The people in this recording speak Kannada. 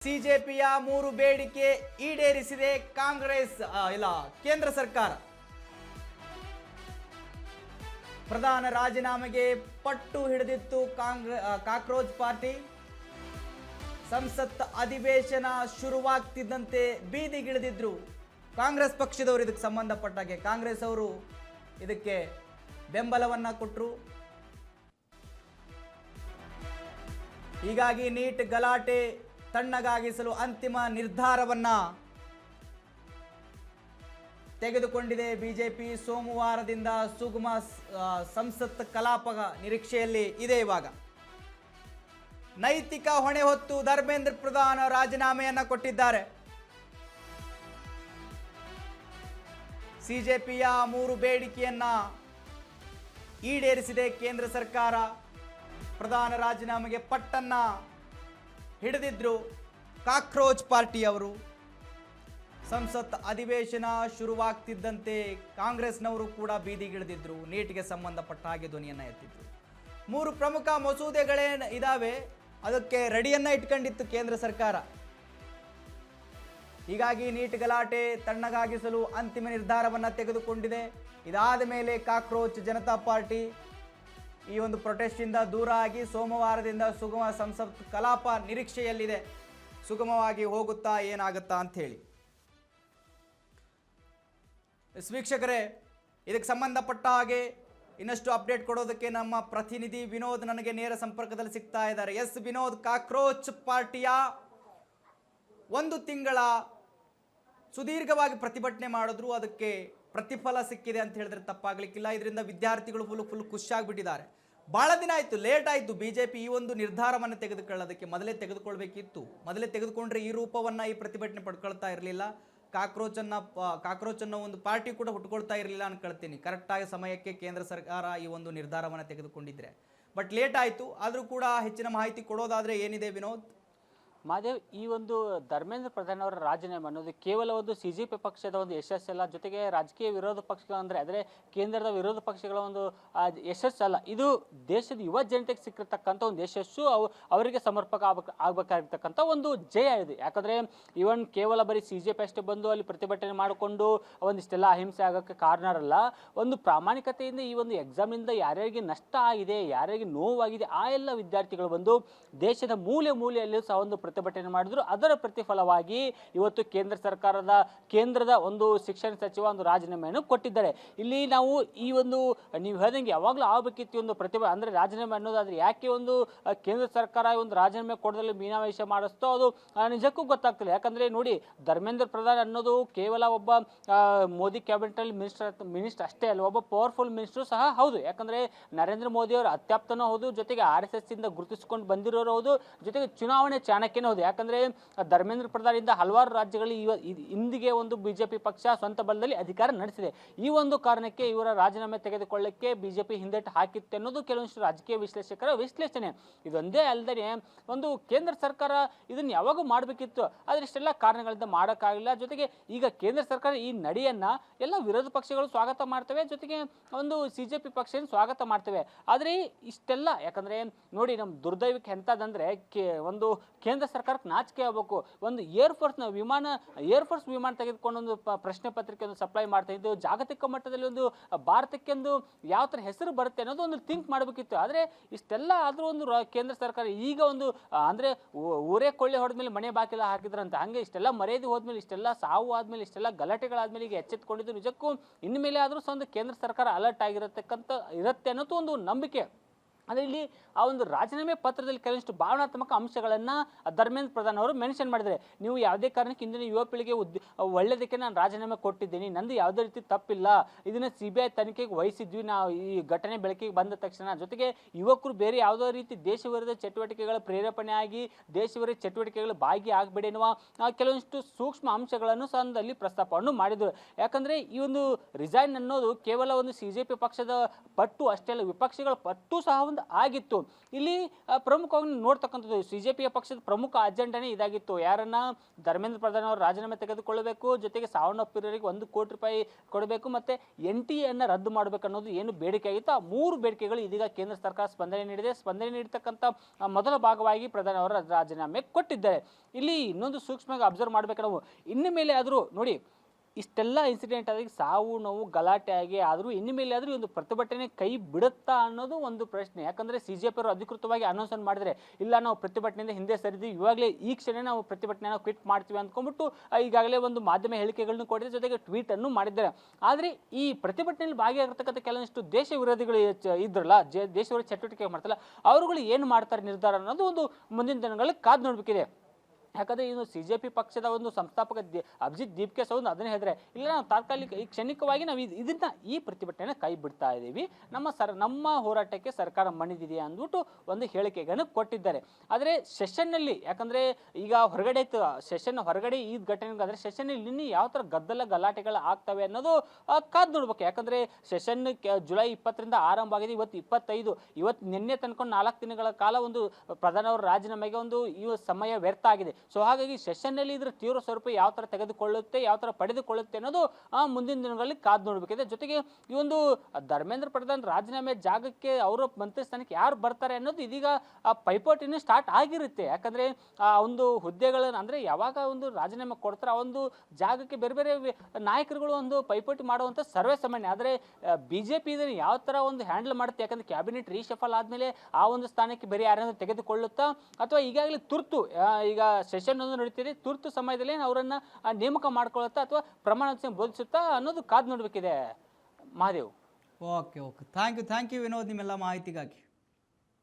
ಸಿಜೆಪಿಯ 3 ಬೇಡಿಕೆ ಈಡೇರಿಸಿದೆ ಕಾಂಗ್ರೆಸ್ ಕೇಂದ್ರ ಸರ್ಕಾರ. ಪ್ರಧಾನ ರಾಜೀನಾಮೆಗೆ ಪಟ್ಟು ಹಿಡಿದಿತ್ತು ಕಾಕ್ರೋಚ್ ಪಾರ್ಟಿ. ಸಂಸತ್ ಅಧಿವೇಶನ ಶುರುವಾಗ್ತಿದ್ದಂತೆ ಬೀದಿಗಿಳಿದಿದ್ರು ಕಾಂಗ್ರೆಸ್ ಪಕ್ಷದವರು. ಇದಕ್ಕೆ ಸಂಬಂಧಪಟ್ಟಾಗೆ ಕಾಂಗ್ರೆಸ್ ಅವರು ಇದಕ್ಕೆ ಬೆಂಬಲವನ್ನ ಕೊಟ್ಟರು. ಹೀಗಾಗಿ ನೀಟ್ ಗಲಾಟೆ ತಣ್ಣಗಾಗಿಸಲು ಅಂತಿಮ ನಿರ್ಧಾರವನ್ನ ತೆಗೆದುಕೊಂಡಿದೆ ಬಿಜೆಪಿ. ಸೋಮವಾರದಿಂದ ಸುಗಮ ಸಂಸತ್ ಕಲಾಪ ನಿರೀಕ್ಷೆಯಲ್ಲಿ ಇದೆ. ಇವಾಗ ನೈತಿಕ ಹೊಣೆ ಹೊತ್ತು ಧರ್ಮೇಂದ್ರ ಪ್ರಧಾನ್ ರಾಜೀನಾಮೆಯನ್ನ ಕೊಟ್ಟಿದ್ದಾರೆ. ಸಿಜೆಪಿಯ 3 ಬೇಡಿಕೆಯನ್ನ ಈಡೇರಿಸಿದೆ ಕೇಂದ್ರ ಸರ್ಕಾರ. ಪ್ರಧಾನ ರಾಜೀನಾಮೆಗೆ ಪಟ್ಟನ್ನ ಹಿಡಿದಿದ್ರು ಕಾಕ್ರೋಚ್ ಪಾರ್ಟಿಯವರು. ಸಂಸತ್ ಅಧಿವೇಶನ ಶುರುವಾಗ್ತಿದ್ದಂತೆ ಕಾಂಗ್ರೆಸ್ನವರು ಕೂಡ ಬೀದಿಗಿಳಿದಿದ್ರು. ನೀಟ್ಗೆ ಸಂಬಂಧಪಟ್ಟ ಹಾಗೆ ಧ್ವನಿಯನ್ನ ಎತ್ತಿದ್ರು. 3 ಪ್ರಮುಖ ಮಸೂದೆಗಳೇ ಇದಾವೆ, ಅದಕ್ಕೆ ರೆಡಿಯನ್ನ ಇಟ್ಕೊಂಡಿತ್ತು ಕೇಂದ್ರ ಸರ್ಕಾರ. ಹೀಗಾಗಿ ನೀಟ್ ಗಲಾಟೆ ತಣ್ಣಗಾಗಿಸಲು ಅಂತಿಮ ನಿರ್ಧಾರವನ್ನ ತೆಗೆದುಕೊಂಡಿದೆ. ಇದಾದ ಮೇಲೆ ಕಾಕ್ರೋಚ್ ಜನತಾ ಪಾರ್ಟಿ ಈ ಒಂದು ಪ್ರೊಟೆಸ್ಟ್ ಇಂದ ದೂರ ಆಗಿ ಸೋಮವಾರದಿಂದ ಸುಗಮ ಸಂಸತ್ ಕಲಾಪ ನಿರೀಕ್ಷೆಯಲ್ಲಿದೆ. ಸುಗಮವಾಗಿ ಹೋಗುತ್ತಾ ಏನಾಗುತ್ತಾ ಅಂತ ಹೇಳಿ. ವೀಕ್ಷಕರೇ, ಇದಕ್ಕೆ ಸಂಬಂಧಪಟ್ಟ ಹಾಗೆ ಇನ್ನಷ್ಟು ಅಪ್ಡೇಟ್ ಕೊಡೋದಕ್ಕೆ ನಮ್ಮ ಪ್ರತಿನಿಧಿ ವಿನೋದ್ ನನಗೆ ನೇರ ಸಂಪರ್ಕದಲ್ಲಿ ಸಿಗ್ತಾ ಇದ್ದಾರೆ. ಎಸ್ ವಿನೋದ್, ಕಾಕ್ರೋಚ್ ಪಾರ್ಟಿಯ 1 ತಿಂಗಳ ಸುದೀರ್ಘವಾಗಿ ಪ್ರತಿಭಟನೆ ಮಾಡಿದ್ರು, ಅದಕ್ಕೆ ಪ್ರತಿಫಲ ಸಿಕ್ಕಿದೆ ಅಂತ ಹೇಳಿದ್ರೆ ತಪ್ಪಾಗ್ಲಿಕ್ಕಿಲ್ಲ. ಇದರಿಂದ ವಿದ್ಯಾರ್ಥಿಗಳು ಫುಲ್ ಖುಷಿಯಾಗ್ಬಿಟ್ಟಿದ್ದಾರೆ. ಬಹಳ ದಿನ ಆಯಿತು, ಲೇಟ್ ಆಯಿತು ಬಿಜೆಪಿ ಈ ಒಂದು ನಿರ್ಧಾರವನ್ನು ತೆಗೆದುಕೊಳ್ಳೋದಕ್ಕೆ. ಮೊದಲೇ ತೆಗೆದುಕೊಳ್ಬೇಕಿತ್ತು. ಮೊದಲೇ ತೆಗೆದುಕೊಂಡ್ರೆ ಈ ರೂಪವನ್ನು ಈ ಪ್ರತಿಭಟನೆ ಪಡ್ಕೊಳ್ತಾ ಇರಲಿಲ್ಲ. ಕಾಕ್ರೋಚ್ ಅನ್ನೋ ಒಂದು ಪಾರ್ಟಿ ಕೂಡ ಹುಟ್ಕೊಳ್ತಾ ಇರಲಿಲ್ಲ ಅನ್ಕೊಳ್ತೀನಿ. ಕರೆಕ್ಟಾಗಿ ಸಮಯಕ್ಕೆ ಕೇಂದ್ರ ಸರ್ಕಾರ ಈ ಒಂದು ನಿರ್ಧಾರವನ್ನು ತೆಗೆದುಕೊಂಡಿದ್ರೆ. ಬಟ್ ಲೇಟ್ ಆಯಿತು. ಆದರೂ ಕೂಡ ಹೆಚ್ಚಿನ ಮಾಹಿತಿ ಕೊಡೋದಾದರೆ ಏನಿದೆ ವಿನೋದ್? ಮಾದೇವ್, ಈ ಒಂದು ಧರ್ಮೇಂದ್ರ ಪ್ರಧಾನ್ ಅವರ ರಾಜೀನಾಮೆ ಅನ್ನೋದು ಕೇವಲ ಒಂದು ಸಿಜೆಪಿ ಪಕ್ಷದ ಒಂದು ಯಶಸ್ಸಲ್ಲ, ಜೊತೆಗೆ ರಾಜಕೀಯ ವಿರೋಧ ಪಕ್ಷಗಳಂದರೆ ಅಂದರೆ ಕೇಂದ್ರದ ವಿರೋಧ ಪಕ್ಷಗಳ ಒಂದು ಯಶಸ್ಸಲ್ಲ, ಇದು ದೇಶದ ಯುವ ಜನತೆಗೆ ಸಿಕ್ಕಿರ್ತಕ್ಕಂಥ ಒಂದು ಯಶಸ್ಸು. ಅವರಿಗೆ ಸಮರ್ಪಕ ಆಗಬೇಕಾಗಿರ್ತಕ್ಕಂಥ ಒಂದು ಜಯ ಇದೆ. ಯಾಕಂದರೆ ಇವನ್ ಕೇವಲ ಬರೀ ಸಿಜೆಪಿ ಅಷ್ಟೇ ಬಂದು ಅಲ್ಲಿ ಪ್ರತಿಭಟನೆ ಮಾಡಿಕೊಂಡು ಒಂದಿಷ್ಟೆಲ್ಲ ಅಹಿಂಸೆ ಆಗೋಕ್ಕೆ ಕಾರಣರಲ್ಲ. ಒಂದು ಪ್ರಾಮಾಣಿಕತೆಯಿಂದ ಈ ಒಂದು ಎಕ್ಸಾಮ್ನಿಂದ ಯಾರ್ಯಾರಿಗೆ ನಷ್ಟ ಆಗಿದೆ, ಯಾರ್ಯಾರಿಗೆ ನೋವಾಗಿದೆ, ಆ ಎಲ್ಲ ವಿದ್ಯಾರ್ಥಿಗಳು ಬಂದು ದೇಶದ ಮೂಲೆಯಲ್ಲೂ ಸಹ ಒಂದು ಪ್ರತಿಭಟನೆ ಮಾಡಿದ್ರು. ಅದರ ಪ್ರತಿಫಲವಾಗಿ ಇವತ್ತು ಕೇಂದ್ರದ ಒಂದು ಶಿಕ್ಷಣ ಸಚಿವ ಒಂದು ರಾಜೀನಾಮೆಯನ್ನು ಕೊಟ್ಟಿದ್ದಾರೆ. ಇಲ್ಲಿ ನಾವು ಈ ಒಂದು ನೀವು ಹೇಳ್ದಂಗೆ ಯಾವಾಗಲೂ ಆಗಬೇಕಿತ್ತು ಒಂದು ಅಂದರೆ ರಾಜೀನಾಮೆ ಅನ್ನೋದಾದ್ರೆ ಯಾಕೆ ಒಂದು ಕೇಂದ್ರ ಸರ್ಕಾರ ಒಂದು ರಾಜೀನಾಮೆ ಕೊಡದಲ್ಲಿ ಮೀನಾವೇಶ ಮಾಡಿಸ್ತೋ ಅದು ನಿಜಕ್ಕೂ ಗೊತ್ತಾಗ್ತಿಲ್ಲ. ಯಾಕಂದ್ರೆ ನೋಡಿ, ಧರ್ಮೇಂದ್ರ ಪ್ರಧಾನ್ ಅನ್ನೋದು ಕೇವಲ ಒಬ್ಬ ಮೋದಿ ಕ್ಯಾಬಿನೆಟ್ ಅಲ್ಲಿ ಮಿನಿಸ್ಟರ್ ಅಷ್ಟೇ ಅಲ್ಲ, ಒಬ್ಬ ಪವರ್ಫುಲ್ ಮಿನಿಸ್ಟರ್ ಸಹ ಹೌದು. ಯಾಕಂದ್ರೆ ನರೇಂದ್ರ ಮೋದಿ ಅವರ ಅತ್ಯಾಪ್ತನೂ ಹೌದು, ಜೊತೆಗೆ RSS ಇಂದ ಗುರುತಿಸಿಕೊಂಡು ಬಂದಿರೋರು ಹೌದು, ಜೊತೆಗೆ ಚುನಾವಣೆ ಚಾಣಕ್ಯನೂ ಹೌದು. ಯಾಕಂದ್ರೆ ಧರ್ಮೇಂದ್ರ ಪ್ರಧಾನ್ ಇಂದ ಹಲವಾರು ರಾಜ್ಯಗಳಲ್ಲಿ ಇಂದಿಗೆ ಒಂದು ಬಿಜೆಪಿ ಪಕ್ಷ ಸ್ವಂತ ಬಲದಲ್ಲಿ ಅಧಿಕಾರ ನಡೆಸಿದೆ. ಈ ಒಂದು ಕಾರಣಕ್ಕೆ ಇವರ ರಾಜೀನಾಮೆ ತೆಗೆದುಕೊಳ್ಳಕ್ಕೆ ಬಿಜೆಪಿ ಹಿಂದೇಟು ಹಾಕಿತ್ತು ಅನ್ನೋದು ಕೆಲವೊಂದಿಷ್ಟು ರಾಜಕೀಯ ವಿಶ್ಲೇಷಕರ ವಿಶ್ಲೇಷಣೆ. ಇದೊಂದೇ ಅಲ್ಲದೆ ಒಂದು ಕೇಂದ್ರ ಸರ್ಕಾರ ಇದನ್ನು ಯಾವಾಗೂ ಮಾಡಬೇಕಿತ್ತು, ಆದರೆ ಇಷ್ಟೆಲ್ಲ ಕಾರಣಗಳಿಂದ ಮಾಡೋಕ್ಕಾಗಿಲ್ಲ. ಜೊತೆಗೆ ಈಗ ಕೇಂದ್ರ ಸರ್ಕಾರ ಈ ನಡೆಯನ್ನ ಎಲ್ಲ ವಿರೋಧ ಪಕ್ಷಗಳು ಸ್ವಾಗತ ಮಾಡ್ತವೆ, ಜೊತೆಗೆ ಒಂದು ಸಿಜೆಪಿ ಪಕ್ಷ ಸ್ವಾಗತ ಮಾಡ್ತವೆ. ಆದರೆ ಇಷ್ಟೆಲ್ಲ ಯಾಕಂದ್ರೆ ನೋಡಿ, ನಮ್ಮ ದುರ್ದೈವಕ್ಕೆ ಎಂತದಂದ್ರೆ ಒಂದು ಕೇಂದ್ರ ಸರ್ಕಾರಕ್ಕೆ ನಾಚಿಕೆ ಆಗಬೇಕು. ಒಂದು ಏರ್ಫೋರ್ಸ್ ವಿಮಾನ ತೆಗೆದುಕೊಂಡು ಒಂದು ಪ್ರಶ್ನೆ ಪತ್ರಿಕೆ ಒಂದು ಸಪ್ಲೈ ಮಾಡ್ತಾ ಇದ್ದು, ಜಾಗತಿಕ ಮಟ್ಟದಲ್ಲಿ ಒಂದು ಭಾರತಕ್ಕೆ ಒಂದು ಯಾವ ಥರ ಹೆಸರು ಬರುತ್ತೆ ಅನ್ನೋದು ಒಂದು ಥಿಂಕ್ ಮಾಡಬೇಕಿತ್ತು. ಆದರೆ ಇಷ್ಟೆಲ್ಲ ಆದರೂ ಒಂದು ಕೇಂದ್ರ ಸರ್ಕಾರ ಈಗ ಒಂದು ಅಂದರೆ ಊರೇ ಕೊಳ್ಳೆ ಹೊಡೆದ್ಮೇಲೆ ಮನೆ ಬಾಕಿಲ ಹಾಕಿದ್ರಂತ, ಹಂಗೆ ಇಷ್ಟೆಲ್ಲ ಮರ್ಯಾದೆ ಹೋದ್ಮೇಲೆ, ಇಷ್ಟೆಲ್ಲ ಸಾವು ಆದ್ಮೇಲೆ, ಇಷ್ಟೆಲ್ಲ ಗಲಾಟೆಗಳಾದ್ಮೇಲೆ ಈಗ ಎಚ್ಚೆತ್ಕೊಂಡಿದ್ದು ನಿಜಕ್ಕೂ ಇನ್ಮೇಲೆ ಆದರೂ ಸಹ ಒಂದು ಕೇಂದ್ರ ಸರ್ಕಾರ ಅಲರ್ಟ್ ಇರುತ್ತೆ ಅನ್ನೋದು ಒಂದು ನಂಬಿಕೆ. ಅಂದರೆ ಇಲ್ಲಿ ಆ ಒಂದು ರಾಜೀನಾಮೆ ಪತ್ರದಲ್ಲಿ ಕೆಲವಷ್ಟು ಭಾವನಾತ್ಮಕ ಅಂಶಗಳನ್ನು ಧರ್ಮೇಂದ್ರ ಪ್ರಧಾನ್ ಅವರು ಮೆನ್ಷನ್ ಮಾಡಿದ್ದಾರೆ. ನೀವು ಯಾವುದೇ ಕಾರಣಕ್ಕೆ ಇಂದಿನ ಯುವ ಪೀಳಿಗೆ ಒಳ್ಳೆಯದಕ್ಕೆ ನಾನು ರಾಜೀನಾಮೆ ಕೊಟ್ಟಿದ್ದೀನಿ, ನಂದು ಯಾವುದೇ ರೀತಿ ತಪ್ಪಿಲ್ಲ, ಇದನ್ನು CBI ತನಿಖೆಗೆ ವಹಿಸಿದ್ವಿ ನಾವು ಈ ಘಟನೆ ಬೆಳಕಿಗೆ ಬಂದ ತಕ್ಷಣ. ಜೊತೆಗೆ ಯುವಕರು ಬೇರೆ ಯಾವುದೋ ರೀತಿ ದೇಶ ವಿರೋಧ ಚಟುವಟಿಕೆಗಳ ಪ್ರೇರೇಪಣೆ ಆಗಿ ದೇಶ ವಿರೋಧ ಚಟುವಟಿಕೆಗಳು ಭಾಗಿ ಆಗಬೇಡಿ ಎನ್ನುವ ಕೆಲವೊಂದಿಷ್ಟು ಸೂಕ್ಷ್ಮ ಅಂಶಗಳನ್ನು ಸಹ ಅಲ್ಲಿ ಪ್ರಸ್ತಾಪವನ್ನು ಮಾಡಿದರು. ಯಾಕಂದರೆ ಈ ಒಂದು ರಿಸೈನ್ ಅನ್ನೋದು ಕೇವಲ ಒಂದು CJP ಪಕ್ಷದ ಪಟ್ಟು ಅಷ್ಟೇ ಅಲ್ಲ, ವಿಪಕ್ಷಗಳ ಪಟ್ಟು ಸಹ ಒಂದು ಒಂದು ಆಗಿತ್ತು. ಇಲ್ಲಿ ಪ್ರಮುಖವಾಗಿ ನೋಡ್ತಕ್ಕಂಥದ್ದು CJP ಪಕ್ಷದ ಪ್ರಮುಖ ಅಜೆಂಡಾನೇ ಇದಾಗಿತ್ತು. ಯಾರನ್ನ ಧರ್ಮೇಂದ್ರ ಪ್ರಧಾನ್ ಅವರು ರಾಜೀನಾಮೆ ತೆಗೆದುಕೊಳ್ಳಬೇಕು, ಜೊತೆಗೆ ಸಾವನ್ನಪ್ಪಿರೋರಿಗೆ 1 ಕೋಟಿ ರೂಪಾಯಿ ಕೊಡಬೇಕು, ಮತ್ತೆ NTA ಅನ್ನ ರದ್ದು ಮಾಡಬೇಕು ಅನ್ನೋದು ಏನು ಬೇಡಿಕೆ ಆಗಿತ್ತು. ಆ 3 ಬೇಡಿಕೆಗಳು ಇದೀಗ ಕೇಂದ್ರ ಸರ್ಕಾರ ಸ್ಪಂದನೆ ನೀಡಿದೆ. ಸ್ಪಂದನೆ ನೀಡತಕ್ಕಂಥ ಮೊದಲ ಭಾಗವಾಗಿ ಪ್ರಧಾನಿ ಅವರ ರಾಜೀನಾಮೆ ಕೊಟ್ಟಿದ್ದಾರೆ. ಇಲ್ಲಿ ಇನ್ನೊಂದು ಸೂಕ್ಷ್ಮವಾಗಿ ಅಬ್ಸರ್ವ್ ಮಾಡ್ಬೇಕು ನಾವು. ಇನ್ನು ಮೇಲೆ ಆದರೂ ನೋಡಿ, ಇಷ್ಟೆಲ್ಲ ಇನ್ಸಿಡೆಂಟ್ ಆಗಿ ಸಾವು ನೋವು ಗಲಾಟೆ ಆಗಿ ಆದರೂ ಇನ್ನು ಮೇಲೆ ಆದರೂ ಒಂದು ಪ್ರತಿಭಟನೆ ಕೈ ಬಿಡುತ್ತಾ ಅನ್ನೋದು ಒಂದು ಪ್ರಶ್ನೆ. ಯಾಕಂದರೆ CJP ಅವರು ಅಧಿಕೃತವಾಗಿ ಅನೌನ್ಸ್ ಮಾಡಿದರೆ ಇಲ್ಲ ನಾವು ಪ್ರತಿಭಟನೆಯಿಂದ ಹಿಂದೆ ಸರಿದ್ವಿ, ಇವಾಗಲೇ ಈ ಕ್ಷಣ ನಾವು ಪ್ರತಿಭಟನೆಯನ್ನು ಕ್ವಿಟ್ ಮಾಡ್ತೀವಿ ಅಂದ್ಕೊಂಡ್ಬಿಟ್ಟು ಈಗಾಗಲೇ ಒಂದು ಮಾಧ್ಯಮ ಹೇಳಿಕೆಗಳನ್ನು ಕೊಟ್ಟಿದ್ದಾರೆ, ಜೊತೆಗೆ ಟ್ವೀಟ್ ಅನ್ನು ಮಾಡಿದ್ದಾರೆ. ಆದರೆ ಈ ಪ್ರತಿಭಟನೆಯಲ್ಲಿ ಭಾಗಿಯಾಗಿರ್ತಕ್ಕಂಥ ಕೆಲವೊಂದಿಷ್ಟು ದೇಶ ವಿರೋಧಿಗಳು ಇದ್ರಲ್ಲ, ದೇಶ ವಿರೋಧಿ ಚಟುವಟಿಕೆ ಮಾಡ್ತಾರಲ್ಲ, ಅವರುಗಳು ಏನು ಮಾಡ್ತಾರೆ ನಿರ್ಧಾರ ಅನ್ನೋದು ಒಂದು ಮುಂದಿನ ದಿನಗಳಲ್ಲಿ ಕಾದು ನೋಡಬೇಕಿದೆ. ಯಾಕಂದರೆ ಇನ್ನು CJP ಪಕ್ಷದ ಒಂದು ಸಂಸ್ಥಾಪಕ ಅಭಿಜಿತ್ ದೀಪ್ಕೇಶ್ ಅವರು ಅದನ್ನೇ ಹೇಳಿದ್ರೆ, ಇಲ್ಲ ನಾವು ತಾತ್ಕಾಲಿಕ ಈ ಕ್ಷಣಿಕವಾಗಿ ನಾವು ಇದನ್ನ ಈ ಪ್ರತಿಭಟನೆ ಕೈ ಬಿಡ್ತಾ ಇದ್ದೀವಿ, ನಮ್ಮ ಹೋರಾಟಕ್ಕೆ ಸರ್ಕಾರ ಮಣಿದಿದೆ ಅಂದ್ಬಿಟ್ಟು ಒಂದು ಹೇಳಿಕೆಗಳನ್ನು ಕೊಟ್ಟಿದ್ದಾರೆ. ಆದರೆ ಸೆಷನ್ನಲ್ಲಿ, ಯಾಕಂದರೆ ಈಗ ಹೊರಗಡೆ ಸೆಷನ್ ಹೊರಗಡೆ ಈ ಘಟನೆಗಾದರೆ ಸೆಷನ್ನಲ್ಲಿ ನಿನ್ನೆ ಯಾವ ಥರ ಗದ್ದಲ ಗಲಾಟೆಗಳು ಆಗ್ತವೆ ಅನ್ನೋದು ಕಾದು ನೋಡ್ಬೇಕು. ಯಾಕಂದರೆ ಸೆಷನ್ ಜುಲೈ 20ರಿಂದ ಆರಂಭ ಆಗಿದೆ, ಇವತ್ತು 25, ಇವತ್ತು ನಿನ್ನೆ ತನಕ 4 ದಿನಗಳ ಕಾಲ ಒಂದು ಪ್ರಧಾನಿ ಅವರ ರಾಜೀನಾಮೆಗೆ ಒಂದು ಈ ಸಮಯ ವ್ಯರ್ಥ ಆಗಿದೆ. ಸೊ ಹಾಗಾಗಿ ಸೆಷನ್ನಲ್ಲಿ ಇದ್ರ ತೀವ್ರ ಸ್ವರೂಪ ಯಾವ ಥರ ತೆಗೆದುಕೊಳ್ಳುತ್ತೆ, ಯಾವ ಥರ ಪಡೆದುಕೊಳ್ಳುತ್ತೆ ಅನ್ನೋದು ಮುಂದಿನ ದಿನಗಳಲ್ಲಿ ಕಾದು ನೋಡಬೇಕಿದೆ. ಜೊತೆಗೆ ಈ ಒಂದು ಧರ್ಮೇಂದ್ರ ಪ್ರಧಾನ್ ರಾಜೀನಾಮೆ ಜಾಗಕ್ಕೆ ಅವರ ಮಂತ್ರಿ ಸ್ಥಾನಕ್ಕೆ ಯಾರು ಬರ್ತಾರೆ ಅನ್ನೋದು ಇದೀಗ ಪೈಪೋಟಿನೂ ಸ್ಟಾರ್ಟ್ ಆಗಿರುತ್ತೆ. ಯಾಕಂದರೆ ಆ ಒಂದು ಹುದ್ದೆಗಳನ್ನು ಅಂದರೆ ಯಾವಾಗ ಒಂದು ರಾಜೀನಾಮೆ ಕೊಡ್ತಾರೆ ಆ ಒಂದು ಜಾಗಕ್ಕೆ ಬೇರೆ ಬೇರೆ ನಾಯಕರುಗಳು ಒಂದು ಪೈಪೋಟಿ ಮಾಡುವಂಥ ಸರ್ವೇ ಸಾಮಾನ್ಯ. ಆದರೆ BJP ಇದನ್ನು ಯಾವ ಥರ ಒಂದು ಹ್ಯಾಂಡಲ್ ಮಾಡುತ್ತೆ, ಯಾಕಂದರೆ ಕ್ಯಾಬಿನೆಟ್ ರೀಶಫಲ್ ಆದಮೇಲೆ ಆ ಒಂದು ಸ್ಥಾನಕ್ಕೆ ಬೇರೆ ಯಾರನ್ನು ತೆಗೆದುಕೊಳ್ಳುತ್ತಾ, ಅಥವಾ ಈಗಾಗಲೇ ತುರ್ತು ಈಗ ಸೆಷನ್ ಒಂದು ನಡೀತಿದೆ, ತುರ್ತು ಸಮಯದಲ್ಲಿ ಅವರನ್ನು ನೇಮಕ ಮಾಡ್ಕೊಳ್ಳುತ್ತಾ ಅಥವಾ ಪ್ರಮಾಣ ಬೋಧಿಸುತ್ತಾ ಅನ್ನೋದು ಕಾದು ನೋಡಬೇಕಿದೆ. Mahadev. Okay thank you Vinod ನಿಮ್ಮೆಲ್ಲ ಮಾಹಿತಿಗಾಗಿ.